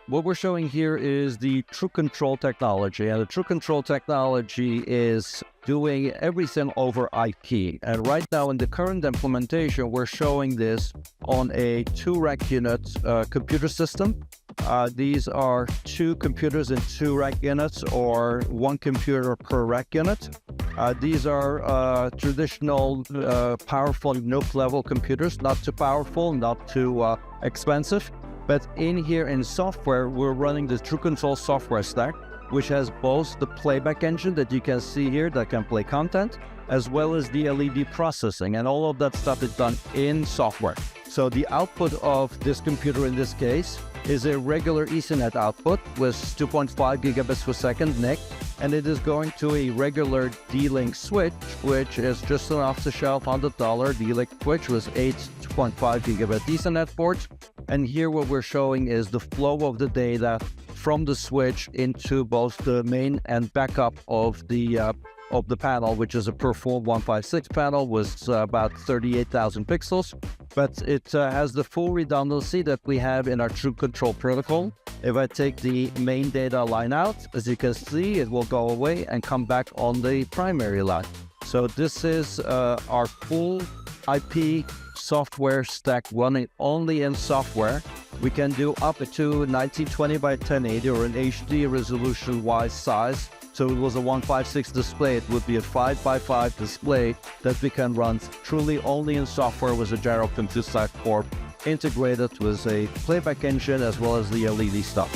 What we're showing here is the TrueControl technology, and the TrueControl technology is doing everything over IP. And right now in the current implementation, we're showing this on a 2-rack unit computer system. These are 2 computers in 2 rack units, or 1 computer per rack unit. These are traditional powerful NUC level computers, not too powerful, not too expensive. But in here in software, we're running the TrueControl software stack, which has both the playback engine that you can see here that can play content, as well as the LED processing, and all of that stuff is done in software. So the output of this computer in this case is a regular Ethernet output with 2.5 gigabits per second NIC, and it is going to a regular D-Link switch, which is just an off-the-shelf $100 D-Link switch with 8 2.5 gigabit Ethernet ports. And here what we're showing is the flow of the data from the switch into both the main and backup of the panel, which is a Perform 156 panel with about 38,000 pixels. But it has the full redundancy that we have in our TrueControl protocol. If I take the main data line out, as you can see, it will go away and come back on the primary line. So this is our full IP software stack running only in software. We can do up to 1920 by 1080 or an HD resolution wise size. So it was a 156 display, it would be a 5x5 display that we can run truly only in software with a gyro compute stack core integrated with a playback engine as well as the LED stuff.